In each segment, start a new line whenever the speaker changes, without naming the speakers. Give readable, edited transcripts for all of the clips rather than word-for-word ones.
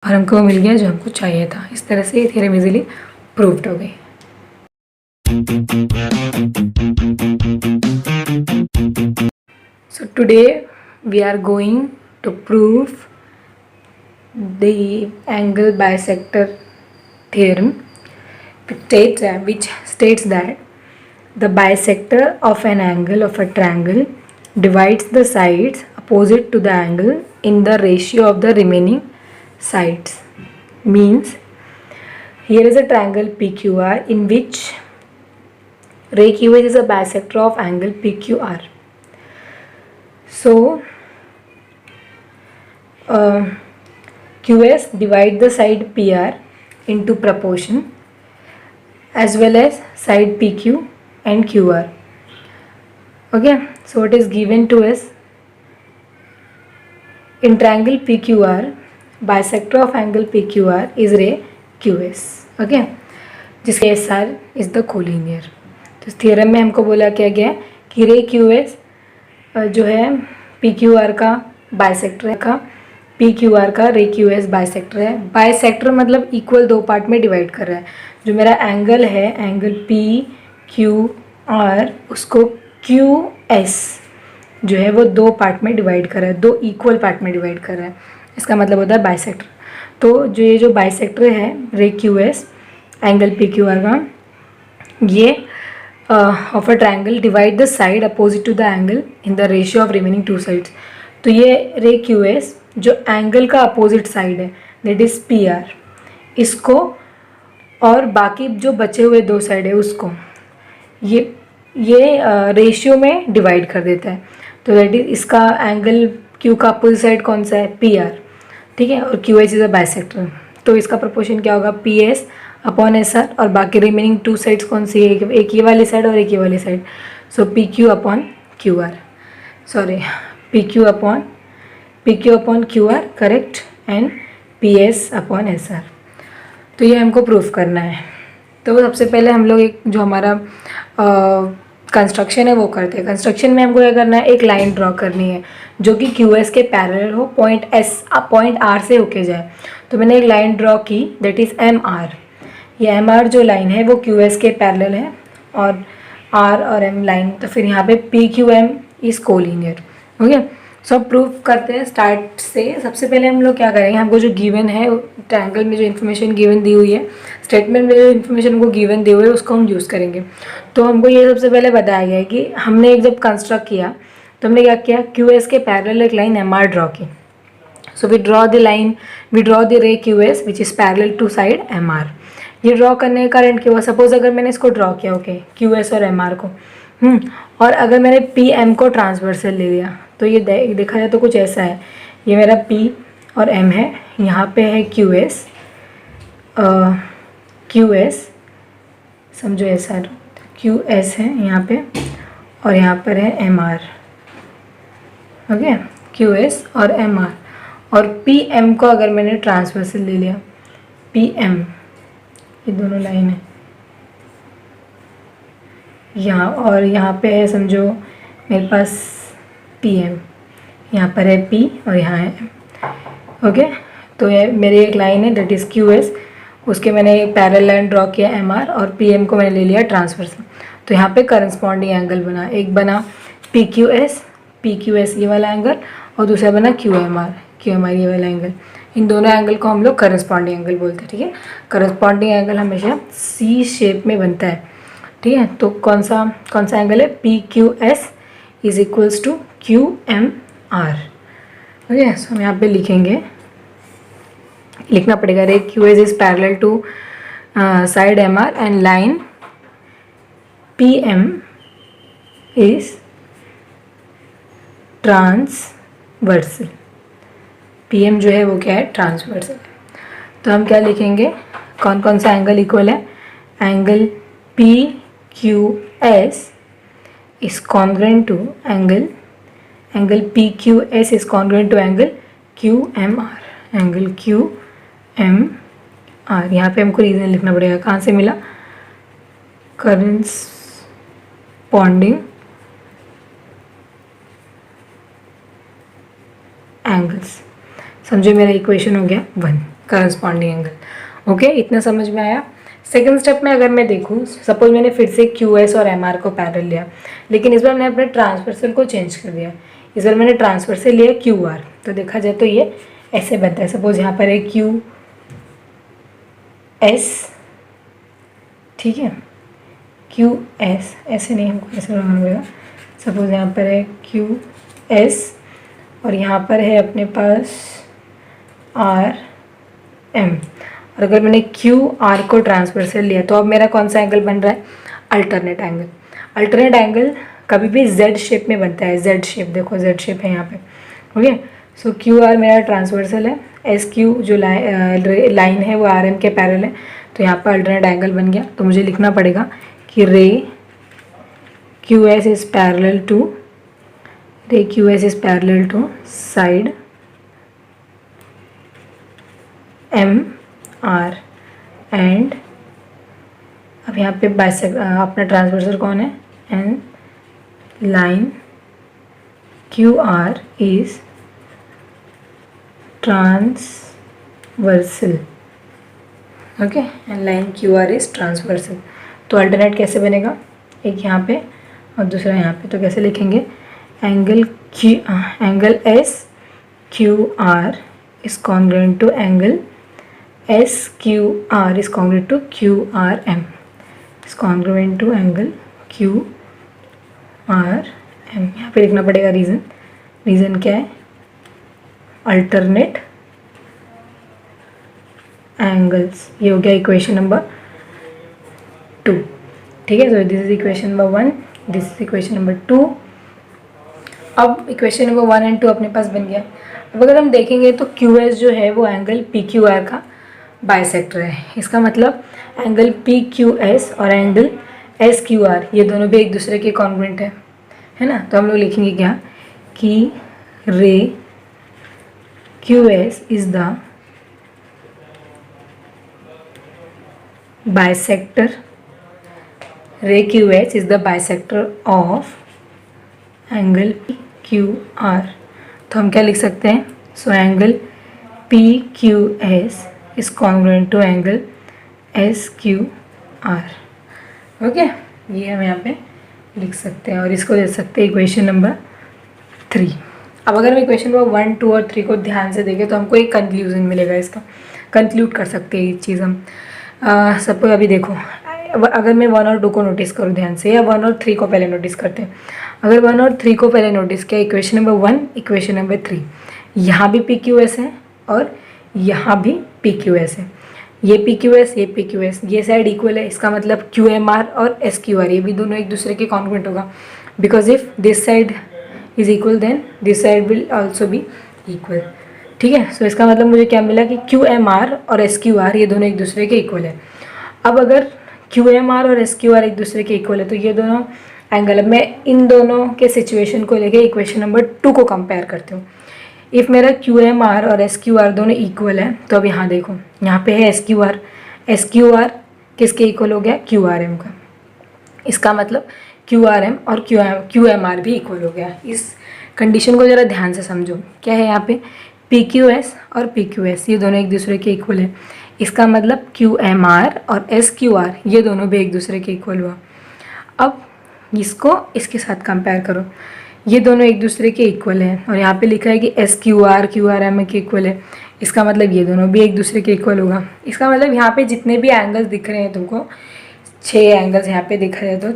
और हमको वो मिल गया जो हमको चाहिए था। इस तरह से ये थ्योरम इजीली प्रूव्ड हो गई। So today we are going to prove the angle bisector theorem, which states that the bisector of an angle of a triangle divides the sides opposite to the angle in the ratio of the remaining sides. Means here is a triangle PQR in which ray QH is a bisector of angle PQR. So QS divide the side PR into proportion as well as side PQ and QR. Okay, so it is given to us in triangle PQR, bisector of angle PQR is ray QS. Okay, जिसके SR is the collinear. तो इस theorem में हमको बोला क्या गया कि रे QS जो है PQR का बाइसेक्टर का, PQR का रे QS बाइसेक्टर है। बाइसेक्टर मतलब इक्वल दो पार्ट में डिवाइड कर रहा है। जो मेरा एंगल है एंगल PQR उसको QS जो है वो दो पार्ट में डिवाइड कर रहा है, दो इक्वल पार्ट में डिवाइड कर रहा है। इसका मतलब होता है बाइसेक्टर। तो जो ये जो बाइसेक्टर है रे QS एंगल PQR का, ये of a triangle divide the side opposite to the angle in the ratio of remaining two sides. तो ये रे QS जो एंगल का अपोजिट साइड है दैट इज PR, इसको और बाकी जो बचे हुए दो साइड है उसको ये रेशियो में डिवाइड कर देता है। तो दैट इज इसका एंगल Q का अपोजिट साइड कौन सा है PR, ठीक है, और QH इज अ बाइसेक्टर। तो इसका प्रोपोर्शन क्या होगा PS अपॉन SR, और बाकी रिमेनिंग टू साइड्स कौन सी है, एक ये वाली साइड और एक ये वाली side. So PQ upon QR, sorry PQ upon QR correct, and PS upon SR। तो ये हमको प्रूफ करना है। तो सबसे पहले हम लोग एक जो हमारा कंस्ट्रक्शन है वो करते हैं। कंस्ट्रक्शन में हमको क्या करना है, एक लाइन ड्रॉ करनी है जो कि QS के पैरेलल हो, पॉइंट R से होके जाए। तो मैंने एक लाइन ड्रॉ की दैट इज़ MR। ये MR जो लाइन है वो QS के पैरेलल है और R और M लाइन, तो फिर यहाँ पे PQM इज़ कोलिनियर। ओके, सो अब प्रूफ करते हैं स्टार्ट से। सबसे पहले हम लोग क्या करेंगे, हमको जो गिवन है ट्रायंगल में जो इन्फॉर्मेशन गिवन दी हुई है, स्टेटमेंट में जो इन्फॉर्मेशन हमको गिवन दी हुई है उसको हम यूज़ करेंगे। तो हमको ये सबसे पहले बताया गया है कि हमने एक जब कंस्ट्रक्ट किया तो हमने क्या किया, QS के पैरेलल एक लाइन MR ड्रॉ की। So we draw the ray QS which is parallel to side MR। ये ड्रॉ करने का कारण क्या हुआ, सपोज अगर मैंने इसको ड्रॉ किया ओके QS और MR को, और अगर मैंने PM को ट्रांसवर्सल ले लिया तो ये देखा जाए तो कुछ ऐसा है। ये मेरा P और M है, यहाँ पे है QS समझो ऐसा, QS है यहाँ पे और यहाँ पर है MR। ओके, QS और MR, और PM को अगर मैंने ट्रांसवर्सल ले लिया, PM ये दोनों लाइन है यहाँ, और यहाँ पे है समझो मेरे पास PM, यहाँ पर है P और यहाँ है M। ओके, तो ये मेरी एक लाइन है दैट इज़ QS, उसके मैंने एक पैरेलल लाइन ड्रॉ किया MR और PM को मैंने ले लिया ट्रांसवर्सल। तो यहाँ पे करस्पॉन्डिंग एंगल बना, एक बना PQS ये वाला एंगल और दूसरा बना QMR ये वाला एंगल। इन दोनों एंगल को हम लोग करस्पॉन्डिंग एंगल बोलते हैं, ठीक है। करस्पॉन्डिंग एंगल हमेशा C शेप में बनता है, ठीक है। तो कौन सा एंगल है, PQS is equals to QMR। Okay, so हम यहाँ पे लिखना पड़ेगा ray QS is parallel to side MR and line PM is transversal. PM जो है वो क्या है, ट्रांसवर्सल। तो हम क्या लिखेंगे, कौन सा एंगल इक्वल है, angle PQS is congruent to angle PQS is congruent to angle QMR, angle QMR। यहाँ पे हमको रीजन लिखना पड़ेगा, कहाँ से मिला, करस्पॉन्डिंग एंगल्स। समझो मेरा इक्वेशन हो गया 1। Corresponding angle. ओके, इतना समझ में आया। सेकंड स्टेप में अगर मैं देखूँ, सपोज मैंने फिर से क्यू एस और एम आर को पैरेलल लिया, लेकिन इस बार मैंने अपने ट्रांसवर्सल को चेंज कर दिया। इस बार मैंने ट्रांसवर्सल लिया क्यू आर, तो देखा जाए तो ये ऐसे बनता है। सपोज यहाँ पर है क्यू एस, ठीक है, क्यू एस, ऐसे नहीं, हमको ऐसे बनाना पड़ेगा। सपोज यहाँ पर है क्यू एस और यहाँ पर है अपने पास आर एम, और अगर मैंने क्यू आर को ट्रांसवर्सल लिया तो अब मेरा कौन सा एंगल बन रहा है? Alternate angle. अल्टरनेट एंगल कभी भी जेड शेप में बनता है, जेड शेप, देखो जेड शेप है यहाँ पे। ओके, सो क्यू आर मेरा ट्रांसवर्सल है, एस क्यू जो लाइन है वो आर एम के पैरेलल है, तो यहाँ पर अल्टरनेट एंगल बन गया। तो मुझे लिखना पड़ेगा कि ray q S is parallel to, ray q S is parallel to side m are and, अब यहाँ पे बाइसेक्ट अपना ट्रांसवर्सल कौन है? And line q are is transversal. Okay, and line q are is transversal. तो alternate कैसे बनेगा? एक यहाँ पे और दूसरा यहाँ पे, तो कैसे लिखेंगे? Angle S Q R is congruent to angle S Q R is congruent to Q R M, is congruent to angle Q R M. यहाँ पे लिखना पड़ेगा रीज़न। रीज़न क्या है? Alternate angles. ये हो गया इक्वेशन नंबर 2, ठीक है। So this is equation number 1, this is equation number 2। अब इक्वेशन नंबर 1 एंड 2 अपने पास बन गया। अब अगर हम देखेंगे तो क्यू एस जो है वो एंगल पी क्यू आर का बाइसेक्टर है। इसका मतलब एंगल पी क्यू एस और एंगल एस क्यू आर ये दोनों भी एक दूसरे के कॉन्ग्रुएंट है ना। तो हम लोग लिखेंगे क्या कि ray q S is the bisector, ray q S is the bisector of angle P Q r. तो हम क्या लिख सकते हैं? So angle P Q S is congruent to angle S Q R. Okay, ये हम यहाँ पे लिख सकते हैं और इसको दे सकते हैं इक्वेशन नंबर 3। अब अगर हम इक्वेशन नंबर 1, 2 और 3 को ध्यान से देखें तो हमको एक कंक्लूजन मिलेगा, इसका कंक्लूड कर सकते हैं ये चीज़ हम। सपोज अभी देखो, अगर मैं 1 और 2 को नोटिस करूँ ध्यान से, या 1 और 3 को पहले नोटिस करते हैं। अगर 1 और 3 को पहले नोटिस किया, इक्वेशन नंबर 1, इक्वेशन नंबर 3, यहाँ भी पी क्यू एस है और यहाँ भी पी क्यू एस है। ये पी क्यू एस, ये पी क्यू एस, ये साइड इक्वल है, इसका मतलब क्यू एम आर और एस क्यू आर ये भी दोनों एक दूसरे के कॉन्ग्रुएंट होगा। Because if this side is equal then this side will also be equal, ठीक है। सो इसका मतलब मुझे क्या मिला कि क्यू एम आर और एस क्यू आर ये दोनों एक दूसरे के इक्वल है। अब अगर क्यू एम आर और एस क्यू आर एक दूसरे के इक्वल है तो ये दोनों एंगल, अब मैं इन दोनों के सिचुएशन को लेके इक्वेशन नंबर 2 को कंपेयर करती हूँ। इफ़ मेरा क्यू एम आर और एस क्यू आर दोनों इक्वल है तो अब यहाँ देखो, यहाँ पे है एस क्यू आर किसके इक्वल हो गया? क्यू आर एम का। इसका मतलब क्यू आर एम और क्यू एम आर भी इक्वल हो गया। इस कंडीशन को ज़रा ध्यान से समझो। क्या है यहाँ पे? पी क्यू एस और पी क्यू एस ये दोनों एक दूसरे के इक्वल है। इसका मतलब क्यू एम आर और एस क्यू आर ये दोनों भी एक दूसरे के इक्वल हुआ। अब इसको इसके साथ कंपेयर करो, ये दोनों एक दूसरे के इक्वल है और यहाँ पे लिखा है कि एस क्यू आर एम के इक्वल है। इसका मतलब ये दोनों भी एक दूसरे के इक्वल होगा। इसका मतलब यहाँ पे जितने भी एंगल्स दिख रहे हैं तुमको, 6 एंगल्स यहाँ पे दिख रहे हैं, तो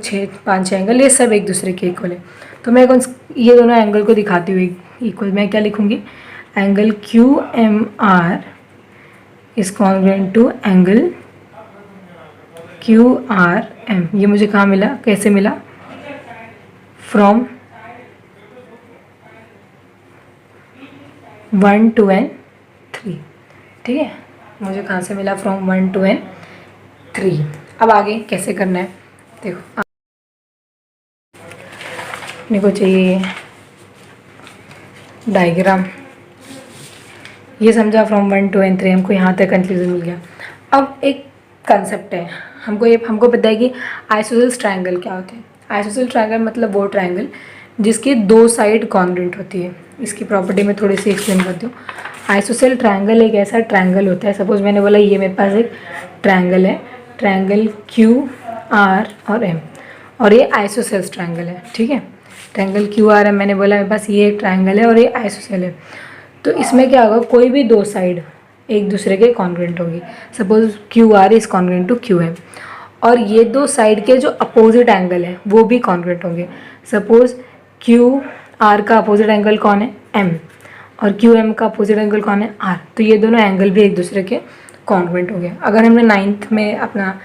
5 एंगल ये सब एक दूसरे के इक्वल है। तो मैं ये दोनों एंगल को दिखाती हुई इक्वल, मैं क्या लिखूँगी? Angle Q M R is congruent to angle Q R M. ये मुझे कहाँ मिला, कैसे मिला? फ्रॉम 1 to n 3, ठीक है। मुझे कहाँ से मिला? From 1 to n 3। अब आगे कैसे करना है देखो, अपने को चाहिए डायग्राम। ये समझा, फ्रॉम 1 to n 3 हमको यहाँ तक कंक्लूजन मिल गया। अब एक कंसेप्ट है, हमको पता है कि आइसोसेलेस ट्रायंगल क्या होते हैं। आइसोसेलेस ट्रायंगल मतलब वो ट्रायंगल जिसकी 2 साइड कॉन्ग्रुएंट होती है। इसकी प्रॉपर्टी मैं थोड़ी सी एक्सप्लेन करती हूँ। आइसोसेल ट्रायंगल एक ऐसा ट्रायंगल होता है, सपोज मैंने बोला ये मेरे पास एक ट्रायंगल है, ट्रायंगल क्यू आर और एम, और ये आइसोसेल्स ट्रायंगल है, ठीक है। ट्रायंगल क्यू आर एम मैंने बोला मेरे पास ये एक ट्रायंगल है और ये आइसोसेल है। तो इसमें क्या होगा, कोई भी दो साइड एक दूसरे के कॉन्ग्रुएंट होगी। Suppose Q are is congruent to Q M, और ये दो साइड के जो अपोजिट एंगल है वो भी कॉन्ग्रुएंट होंगे। सपोज क्यू आर का अपोजिट एंगल कौन है, एम, और क्यू एम का अपोजिट एंगल कौन है, आर। तो ये दोनों एंगल भी एक दूसरे के कॉन्ग्रुएंट हो गए। अगर हमने 9th में अपना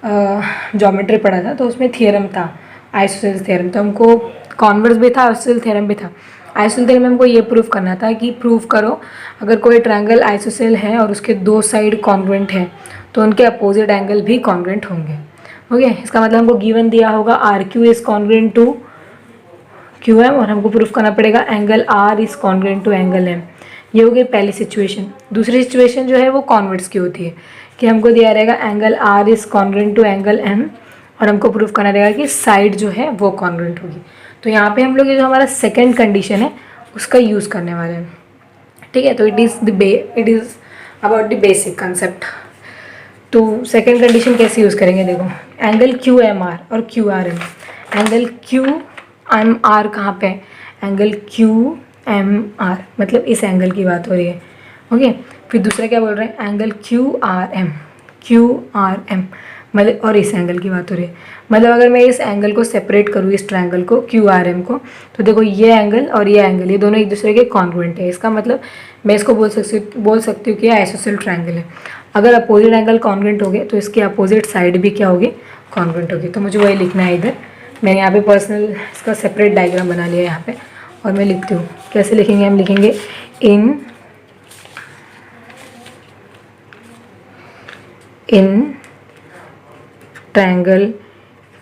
ज्योमेट्री पढ़ा था तो उसमें थियरम था, आइसोसेल्स थ्योरम, तो हमको कॉन्वर्स भी था, आइसोसेल थ्योरम भी था। आइसोसेल थ्योरम में हमको ये प्रूफ करना था कि प्रूफ करो अगर कोई ट्रायंगल आइसोसेल है और उसके दो साइड कॉन्ग्रुएंट है तो उनके अपोजिट एंगल भी कॉन्ग्रुएंट होंगे। ओके, इसका मतलब हमको गिवन दिया होगा R Q is congruent to Q M, और हमको प्रूफ करना पड़ेगा angle R is congruent to angle M. ये हो गई पहली सिचुएशन। दूसरी सिचुएशन जो है वो कॉन्वर्स की होती है कि हमको दिया रहेगा angle R is congruent to angle M, और हमको प्रूफ करना रहेगा कि साइड जो है वो कॉन्ग्रुएंट होगी। तो यहाँ पे हम लोग ये जो हमारा सेकंड कंडीशन है उसका यूज़ करने वाले हैं, ठीक है। तो it is about the basic concept. तो सेकंड कंडीशन कैसे यूज़ करेंगे, देखो एंगल क्यू एम आर और Q R M. Angle Q M R कहाँ पे, एंगल क्यू एम आर मतलब इस एंगल की बात हो रही है। ओके, फिर दूसरा क्या बोल रहे हैं, एंगल क्यू आर एम मतलब और इस एंगल की बात हो रही है। मतलब अगर मैं इस एंगल को सेपरेट करूँ, इस ट्रायंगल को क्यू आर एम को, तो देखो ये एंगल और ये एंगल ये दोनों एक दूसरे के कॉन्ग्रुएंट है। इसका मतलब मैं इसको बोल सकती हूँ कि आइसोसेल ट्रायंगल है। अगर अपोजिट एंगल कॉन्ग्रुएंट हो गए तो इसकी अपोजिट साइड भी क्या होगी, कॉन्ग्रुएंट होगी। तो मुझे वही लिखना है इधर। मैंने यहाँ पे पर्सनल इसका सेपरेट डायग्राम बना लिया है यहाँ पे, और मैं लिखती हूँ। कैसे लिखेंगे, हम लिखेंगे in triangle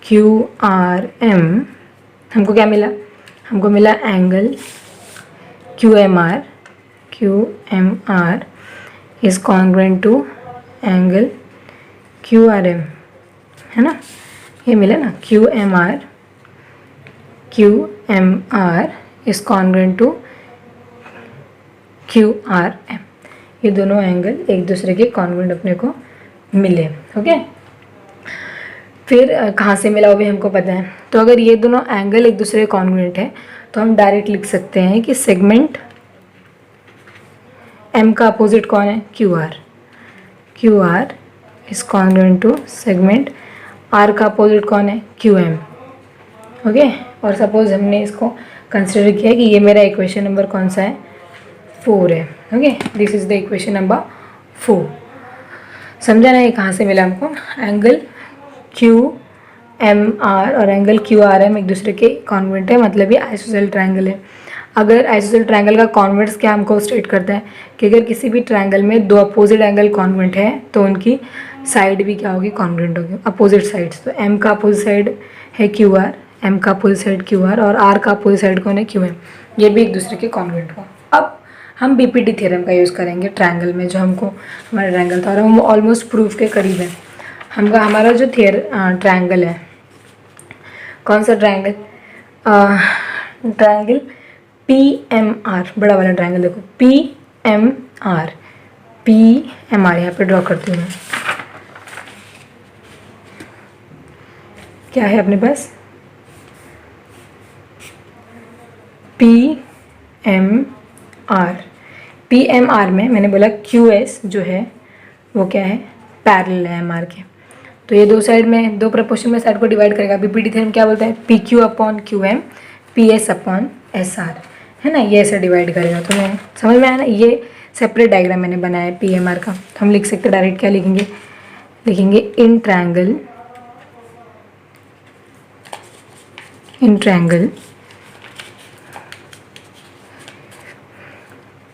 Q R M हमको क्या मिला, हमको मिला angle Q M R is congruent to angle Q R M, है ना। ये मिला ना, Q M R is congruent to Q R M. ये दोनों एंगल एक दूसरे के कॉन्ग्रुएंट अपने को मिले। ओके, फिर कहाँ से मिला वो भी हमको पता है। तो अगर ये दोनों एंगल एक दूसरे के कॉन्ग्रुएंट है तो हम डायरेक्ट लिख सकते हैं कि सेगमेंट एम का अपोजिट कौन है, Q R is congruent to segment R का अपोजिट कौन है, क्यू एम। ओके, और सपोज हमने इसको कंसिडर किया कि ये मेरा इक्वेशन नंबर कौन सा है, 4 है। Okay, this is the equation number 4। समझा ना, ये कहाँ से मिला हमको, एंगल क्यू एम आर और एंगल क्यू आर एम एक दूसरे के कॉन्ग्रुएंट है, मतलब ये आइसोसेल ट्रायंगल है। अगर आइसोसेल ट्रायंगल का कॉन्वर्स क्या हमको स्टेट करता है कि अगर किसी भी ट्रायंगल में दो अपोजिट एंगल कॉन्ग्रुएंट है तो उनकी साइड भी क्या होगी, कॉन्ग्रुएंट होगी, अपोजिट साइड्स। तो एम का अपोजिट साइड है क्यू आर, एम का अपोजिट साइड क्यू आर, और आर का अपोजिट साइड कौन है, क्यू एम। ये भी एक दूसरे के कॉन्ग्रुएंट हो। अब हम बीपीटी थ्योरम का यूज़ करेंगे ट्रायंगल में, जो हमको हमारा ट्रायंगल था और हम ऑलमोस्ट प्रूफ के करीब है। हमारा जो ट्रायंगल है, कौन सा triangle, triangle P M R, बड़ा वाला ट्रायंगल देखो, पी एम आर यहाँ पे ड्रॉ करती हूँ मैं। क्या है अपने पास, पी एम आर में मैंने बोला क्यू एस जो है वो क्या है, पैरेलल है एम आर के। तो ये दो साइड में, दो प्रपोर्शन में साइड को डिवाइड करेगा। बीपीटी थ्योरम क्या बोलता है, P Q upon Q M, P S upon S R, है ना, ये ऐसे डिवाइड करेगा। तो मैं समझ में आया ना, ये सेपरेट डायग्राम मैंने बनाया है पी एम आर का। तो हम लिख सकते डायरेक्ट क्या लिखेंगे in triangle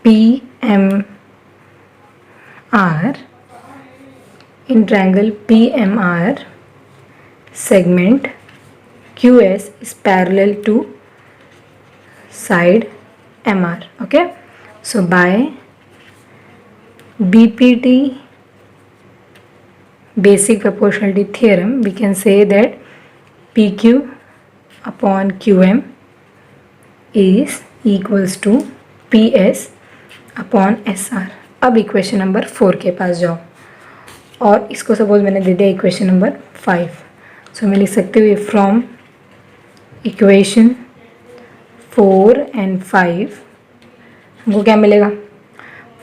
P M R, in triangle PMR segment QS is parallel to side MR. Okay, so by BPT basic proportionality theorem we can say that PQ upon QM is equals to PS upon S R. अब equation number 4 के पास जाओ और इसको suppose मैंने दे दिया equation number 5। सो मैं लिख सकती हूँ फ्रॉम इक्वेशन 4 एंड 5 हमको क्या मिलेगा।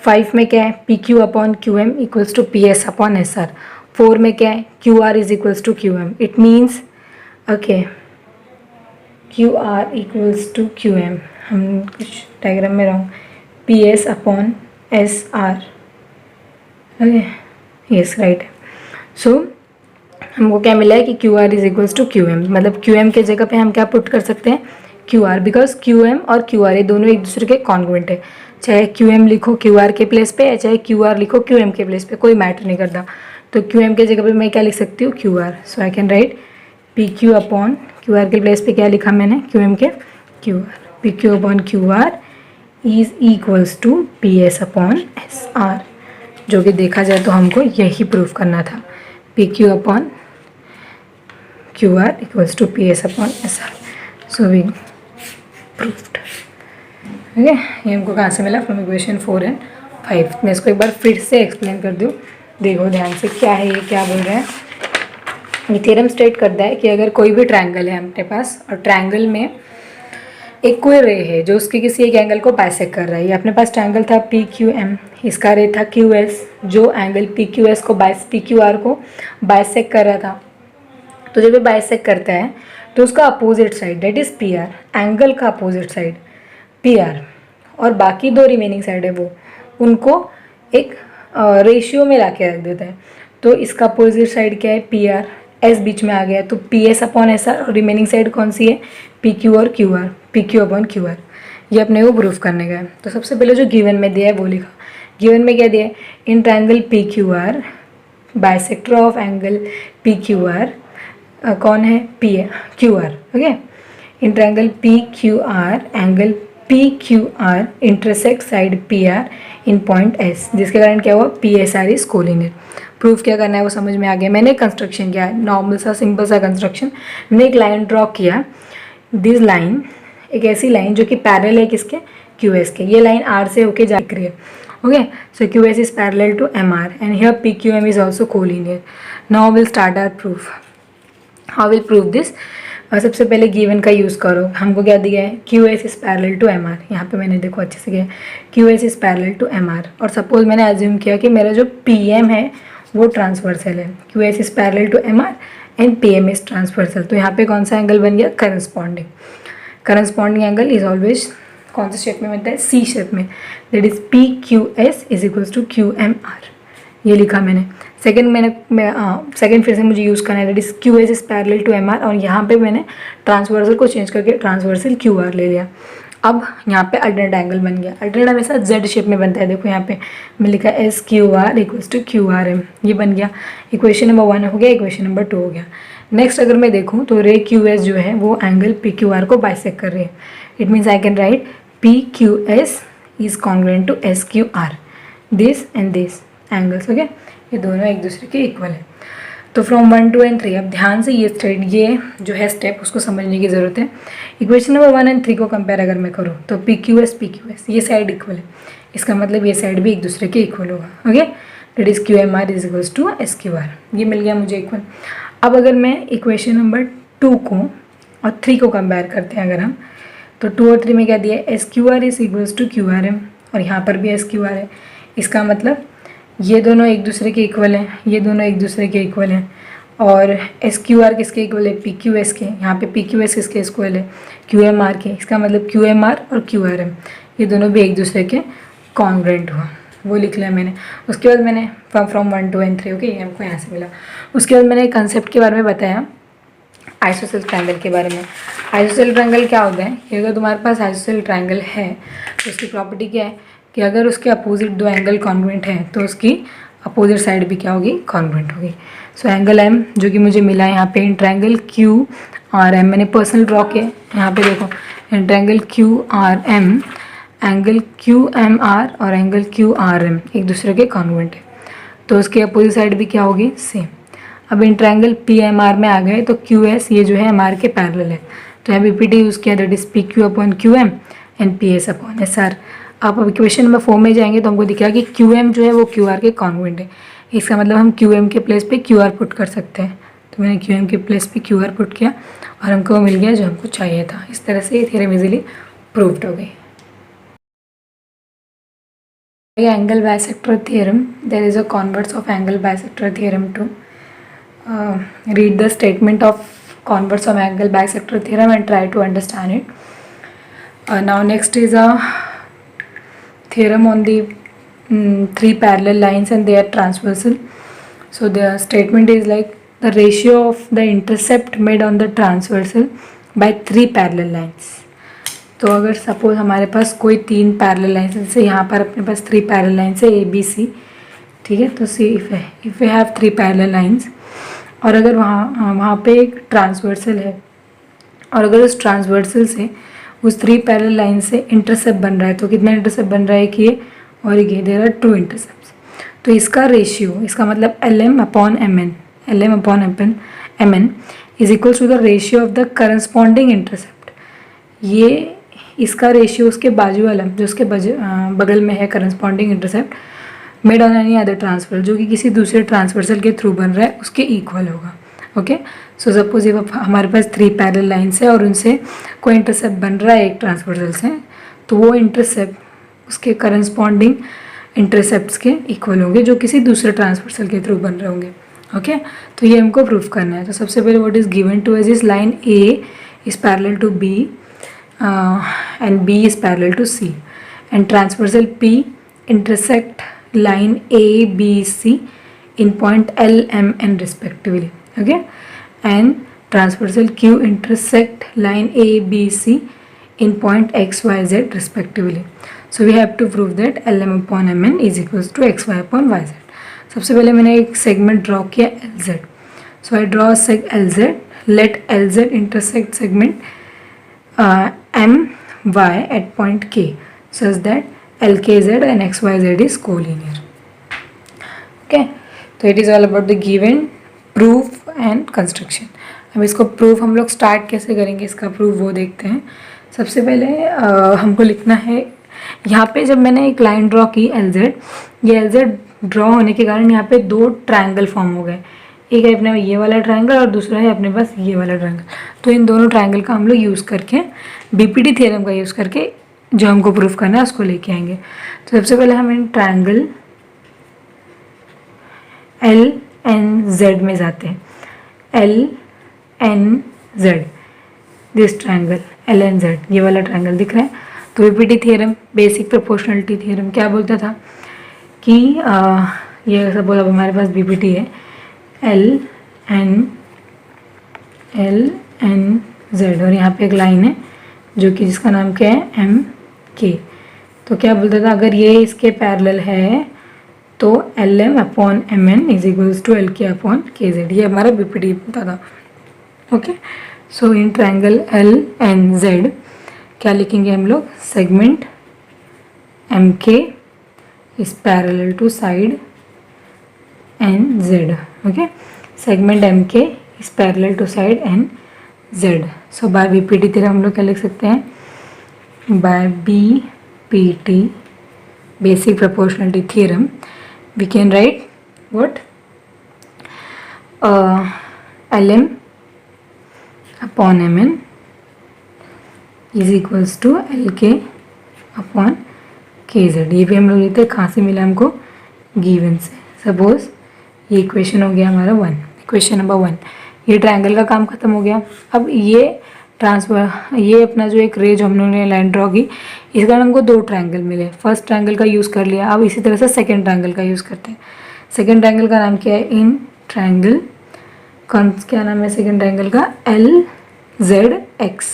5 में क्या है, P Q upon Q m equals to P S upon S r. 4 में क्या है, Q R is equals to Q m. It means okay q are equals to Q m, हम कुछ डायग्राम में रहो, p S upon S r. Okay yes right. So हमको क्या मिला है कि q are is equals to Q m, मतलब क्यू एम के जगह पे हम क्या पुट कर सकते हैं, Q R, because Q M और क्यू आर ये दोनों एक दूसरे के कॉन्ग्रुएंट है। चाहे क्यू एम लिखो क्यू आर के प्लेस पे या चाहे क्यू आर लिखो क्यू एम के प्लेस पे, कोई मैटर नहीं करता। तो क्यू एम के जगह पे मैं क्या लिख सकती हूँ, Q R. So I can write P Q upon Q R के प्लेस पे क्या लिखा मैंने, क्यू एम के Q R. P Q upon Q are is equals to P S upon S R, जो कि देखा जाए तो हमको यही प्रूफ करना था, P Q upon Q are equals to P S upon S R. So we proofed. Okay ये हमको कहाँ से मिला, फ्रॉम इक्वेशन 4 एंड 5। मैं इसको एक बार फिर से एक्सप्लेन कर दूँ, देखो ध्यान से क्या है ये, क्या बोल रहे हैं। ये थ्योरम स्टेट करता है कि अगर कोई भी ट्रायंगल है अपने पास और ट्रायंगल में एक कोई रे है जो उसके किसी एक एंगल को बाइसेक्ट कर रहा है। ये अपने पास ट्रायंगल था पी क्यू एम, इसका रे था क्यू एस जो एंगल पी क्यू एस को पी क्यू आर को बाइसेक्ट कर रहा था। तो जब ये बाइसेक्ट करता है तो उसका opposite side that is P R, angle का अपोजिट साइड पी आर और बाकी दो रिमेनिंग साइड है वो, उनको एक रेशियो में ला के रख देता है। तो इसका अपोजिट साइड क्या है, पी आर, एस बीच में आ गया तो P S upon S R, और रिमेनिंग साइड कौन सी है, पी क्यू और Q R, P Q upon Q R. ये अपने को प्रूफ करने का है। तो सबसे पहले जो गिवन में दिया है वो लिखा। गिवन में क्या दिया है, in triangle P Q R bisector of angle P Q R कौन है, P Q R. Okay in triangle P Q R angle P Q R intersect side P R in point S, जिसके कारण क्या हुआ, P S R is collinear. Proof क्या करना है वो समझ में आ गया। मैंने कंस्ट्रक्शन किया है, नॉर्मल सा सिंपल सा कंस्ट्रक्शन। मैंने एक लाइन ड्रॉ किया, दिस लाइन एक ऐसी लाइन जो कि पैरेलल है किसके, क्यू एस के। ये लाइन आर से होके जा रही है। Okay so Q S is parallel to M are and here P Q M is also collinear. Now will start our proof. How will prove this, सबसे पहले गिवन का यूज़ करो। हमको क्या दिया है, Q S is parallel to M R. यहाँ पे मैंने देखो अच्छे से किया, Q S is parallel to M R. और सपोज मैंने एज्यूम किया कि मेरा जो पी एम है वो ट्रांसवर्सल है, Q S is parallel to M are and P M is transversal. तो यहाँ पे कौन सा एंगल बन गया, corresponding. Corresponding angle is always कौन से शेप में बनता है, सी शेप में, that is P Q S is equals to Q M R. ये लिखा मैंने। सेकंड फिर से मुझे यूज़ करना है, that is Q S is parallel to M R, और यहाँ पे मैंने ट्रांसवर्सल को चेंज करके ट्रांसवर्सल क्यू आर ले लिया। अब यहाँ पे अल्टरनेट एंगल बन गया। अल्टरनेट हमेशा जेड शेप में बनता है। देखो यहाँ पे मैं लिखा S Q R equals to Q R M, ये बन गया। इक्वेशन नंबर 1 हो गया, इक्वेशन नंबर 2 हो गया। नेक्स्ट अगर मैं देखूँ तो रे क्यू एस जो है वो एंगल पी क्यू आर को बाइसेक्ट कर रही है। It means I can write P Q S is congruent to S Q R, this and this angles. Okay ये दोनों एक दूसरे के इक्वल है। तो फ्रॉम 1 2 एंड 3 अब ध्यान से ये जो है स्टेप उसको समझने की ज़रूरत है। इक्वेशन नंबर 1 एंड 3 को कंपेयर अगर मैं करूँ तो पी क्यू एस ये साइड इक्वल है, इसका मतलब ये साइड भी एक दूसरे के इक्वल होगा। Okay that is Q M R is equals to S Q R, ये मिल गया मुझे इक्वल। अब अगर मैं इक्वेशन नंबर 2 को और 3 को कंपेयर करते हैं अगर हम, तो 2 और 3 में क्या दिया है, S Q R is equals to Q R M, और यहाँ पर भी एस क्यू आर है। इसका मतलब ये दोनों एक दूसरे के इक्वल हैं, ये दोनों एक दूसरे के इक्वल हैं। और एस क्यू आर किसके इक्वल है, पी क्यू एस के। यहाँ पे पी क्यू एस किसके इक्वल है, क्यू एम आर के। इसका मतलब क्यू एम आर और क्यू आर एम ये दोनों भी एक दूसरे के कॉन्ग्रुएंट हुआ, वो लिख लिया मैंने। उसके बाद मैंने फ्रॉम 1 2 एंड 3 ओके, ये हमको यहाँ से मिला। उसके बाद मैंने कंसेप्ट के बारे में बताया, आइसोसेल ट्रायंगल के बारे में। आइसोसेल ट्रायंगल क्या होता है कि अगर तुम्हारे पास आइसोसेल ट्रायंगल है तो उसकी प्रॉपर्टी क्या है कि अगर उसके अपोजिट दो एंगल कॉन्ग्रुएंट हैं तो उसकी अपोजिट साइड भी क्या होगी, कॉन्ग्रुएंट होगी। सो एंगल एम जो कि मुझे मिला है यहाँ पे in triangle Q R M, मैंने पर्सनल ड्रॉ किया यहाँ पे देखो, in triangle Q R M angle Q M R और एंगल क्यू आर एम एक दूसरे के कॉन्ग्रुएंट है, तो उसके अपोजिट साइड भी क्या होगी, सेम। अब in triangle P M R में आ गए तो क्यू एस ये जो है एम आर के पैरेलल है, तो यहाँ पी पी टी यूज़ किया, that is P Q upon Q M and P S upon S R. आप अब इक्वेशन नंबर 4 में जाएंगे तो हमको दिख रहा है कि क्यू एम जो है वो क्यू आर के कॉन्ग्रुएंट है। इसका मतलब हम क्यू एम के प्लेस पे क्यू आर पुट कर सकते हैं। तो मैंने क्यू एम के प्लेस पे क्यू आर पुट किया और हमको वो मिल गया जो हमको चाहिए था। इस तरह से ये थ्योरम इजीली प्रूव्ड हो गई। Angle bisector theorem, there is a converse of angle bisector theorem to read the statement of converse of angle bisector theorem and try to understand it. Now next is a theorem on the three parallel lines and they are transversal. So the statement is like the ratio of the intercept made on the transversal by three parallel lines. तो अगर suppose हमारे पास कोई तीन parallel lines, जैसे यहाँ पर अपने पास three parallel lines है ए बी सी, ठीक है। तो see if we have three parallel lines और अगर वहाँ पे एक ट्रांसवर्सल है और अगर उस ट्रांसवर्सल से उस थ्री पैरेलल लाइन से इंटरसेप्ट बन रहा है, तो कितना इंटरसेप्ट बन रहा है कि ये और ये, देयर आर टू इंटरसेप्ट्स। तो इसका रेशियो, इसका मतलब L M upon M N is equals to the ratio of the corresponding intercept. ये इसका रेशियो उसके बाजू वाला जो उसके बगल में है corresponding intercept made on any other transfer, जो कि किसी दूसरे ट्रांसवर्सल के थ्रू बन रहा है, उसके इक्वल होगा। ओके, सो सपोज ये हमारे पास थ्री पैरेलल लाइन्स है और उनसे कोई इंटरसेप्ट बन रहा है एक ट्रांसवर्सल से, तो वो इंटरसेप्ट उसके करस्पॉन्डिंग इंटरसेप्ट्स के इक्वल होंगे जो किसी दूसरे ट्रांसवर्सल के थ्रू बन रहे होंगे। ओके, तो ये हमको प्रूफ करना है। तो सबसे पहले what is given to us is line A is parallel to B and B is parallel to C and transversal P intersect line A, B, C in point L, M, N respectively. Okay, and transversal Q intersect line A, B, C in point X, Y, Z respectively. So we have to prove that L, M upon M, N is equals to X, Y upon Y, Z. सबसे पहले मैंने एक segment draw किया L, Z. So I draw seg L, Z. Let L, Z intersect segment M, Y at point K such that LKZ and XYZ is collinear. Okay, तो it is all about the given, proof and construction. अब इसको proof हम लोग start कैसे करेंगे, इसका proof वो देखते हैं। सबसे पहले हमको लिखना है, यहाँ पे जब मैंने एक लाइन ड्रॉ की LZ, ये LZ ड्रॉ होने के कारण यहाँ पे दो ट्रायंगल फॉर्म हो गए। एक है अपने ये वाला ट्रायंगल और दूसरा है अपने पास ये वाला ट्रायंगल। तो इन दोनों ट्रायंगल का हम लोग यूज़ करके BPT थ्योरम का यूज़ करके जो हमको प्रूफ करना है उसको लेके आएंगे। तो सबसे पहले हम in triangle L N Z में जाते हैं। L N Z, this triangle L N Z, ये वाला ट्रायंगल दिख रहा है। तो BPT theorem, basic proportionality theorem क्या बोलता था कि ये सपोज अब हमारे पास बीपीटी है एल एन जेड और यहाँ पे एक लाइन है जो कि जिसका नाम क्या है एम के। तो क्या बोलता था, अगर ये इसके पैरेलल है तो L M upon M N is equals to L K upon K Z, ये हमारा बीपीटी होता था। Okay, so in triangle L N Z क्या लिखेंगे हम लोग, segment M K is parallel to side N Z. Okay, segment M K is parallel to side N Z. So by BPT theorem हम लोग क्या लिख सकते हैं, by BPT basic proportionality theorem we can write what Lm upon Mn is equals to Lk upon Kz। ये भी हम लोग लेते हैं, कहाँ से मिला हमको, गिवन से। सपोज ये इक्वेशन हो गया हमारा 1, इक्वेशन नंबर 1। ये ट्रायंगल का काम खत्म हो गया। अब ये ये अपना जो एक रे जो हम लोगों ने लाइन ड्रॉ की, इस कारण हमको दो ट्रायंगल मिले। फर्स्ट ट्रायंगल का यूज़ कर लिया, अब इसी तरह से सेकंड ट्रायंगल का यूज़ करते हैं। सेकंड ट्रायंगल का नाम क्या है, इन ट्रायंगल क्या नाम है सेकंड ट्रायंगल का, L Z X.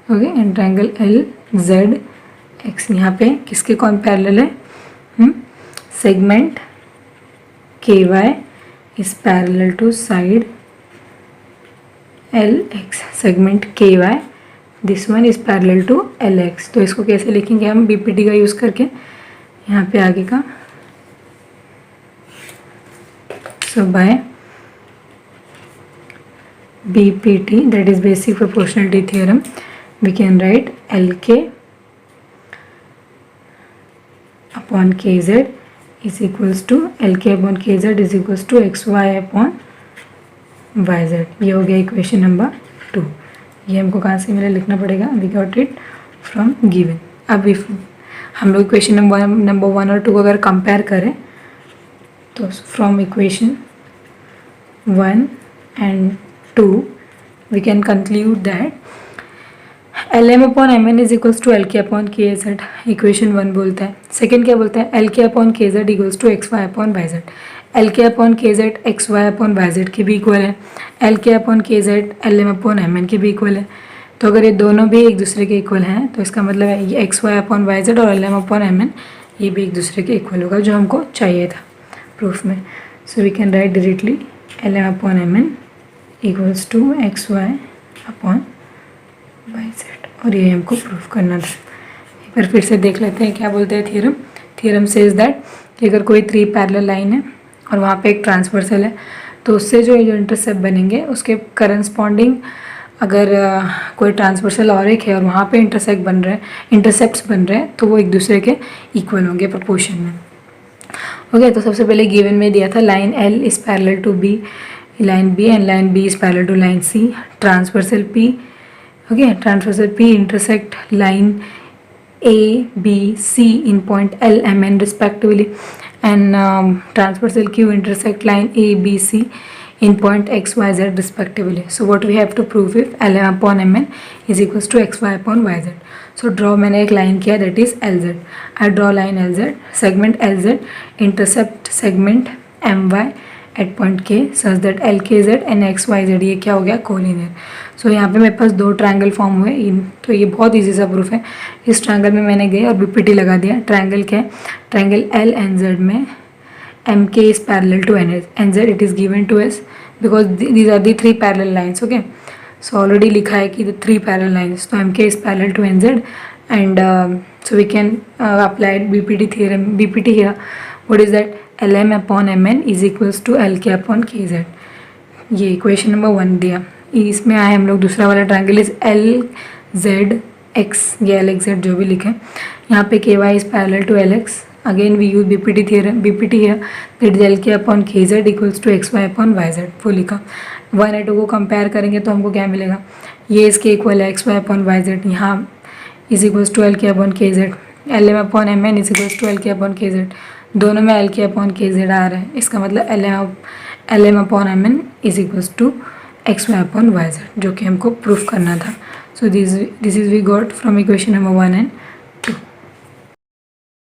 Okay, in triangle L Z X. यहाँ पे किसके कौन पैरेलल है, segment K Y is parallel to side L X, segment K Y this one is parallel to L X. तो इसको कैसे लिखेंगे हम बीपीटी का यूज़ करके, यहाँ पे आगे का, so by BPT that is basic proportionality theorem we can write L K upon K Z is equals to L K upon K Z is equals to X Y upon Y Z. ये हो गया equation number 2। ये हमको कहाँ से मिला लिखना पड़ेगा, we got it from given. अब इफ हम लोग इक्वेशन नंबर 1 और 2 को अगर कंपेयर करें तो from equation 1 and 2 we can conclude that lm upon mn is equals to lk upon kz equation 1 बोलता है। सेकेंड क्या बोलता है, lk upon kz equals to xy upon yz। lk upon kz xy upon yz की भी equal है, lk upon kz lm upon mn की भी इक्वल है। तो अगर ये दोनों भी एक दूसरे के इक्वल हैं तो इसका मतलब है ये xy upon yz और lm upon mn ये भी एक दूसरे के इक्वल होगा, जो हमको चाहिए था प्रूफ में। So we can write directly lm upon mn equals to xy upon yz, और ये हमको प्रूफ करना था। एक बार फिर से देख लेते हैं क्या बोलते हैं थ्योरम। थ्योरम सेज दैट कि अगर कोई 3 पैरेलल लाइन है और वहाँ पे एक ट्रांसवर्सल है तो उससे जो इंटरसेप्ट बनेंगे उसके करस्पॉन्डिंग अगर कोई ट्रांसवर्सल और एक है और वहाँ पे इंटरसेप्ट्स बन रहे हैं तो वो एक दूसरे के इक्वल होंगे प्रोपोर्शन में। ओके, तो सबसे पहले गिवन में दिया था line L is parallel to B, line B and line B is parallel to line C, transversal P, okay, transversal P intersect line A, B, C in point L, M, N respectively, and transversal Q intersect line A, B, C in point X, Y, Z respectively. So what we have to prove if Lm upon Mn is equals to XY upon YZ. So draw मैंने एक line किया that is LZ. I draw line LZ, segment LZ intercept segment MY at point K such that LKZ and XYZ ये क्या हो गया collinear. सो यहाँ पे मेरे पास 2 ट्रायंगल फॉर्म हुए, तो ये बहुत इजी सा प्रूफ है। इस ट्रायंगल में मैंने गए और बीपीटी लगा दिया। ट्रायंगल क्या है, ट्रायंगल एल एन जेड में M K is parallel to N Z, it is given to us because these are the 3 parallel lines. Okay, so already लिखा है कि 3 पैरेलल लाइन्स, तो M K is parallel to N Z and so we can apply BPT theorem. BPT here what is that, Lm upon Mn is equals to Lk upon Kz। ये equation number 1 दिया। इसमें आए हम लोग दूसरा वाला triangle is LZX या LXZ जो भी लिखें। यहाँ पे Ky is parallel to Lx, again we use BPT theorem. BPT here that is Lk upon Kz equals to XY upon YZ, वो लिखा। 1 और 2 को कंपेयर करेंगे तो हमको क्या मिलेगा, ये इसके इक्वल है XY upon YZ, यहाँ is equals to Lk upon Kz। Lm upon Mn is equals to Lk upon Kz, दोनों में Lk upon Kz आ रहा है। इसका मतलब Lm upon Mn is equals to XY upon YZ, जो कि हमको प्रूफ करना था। So this is we got from equation number 1 and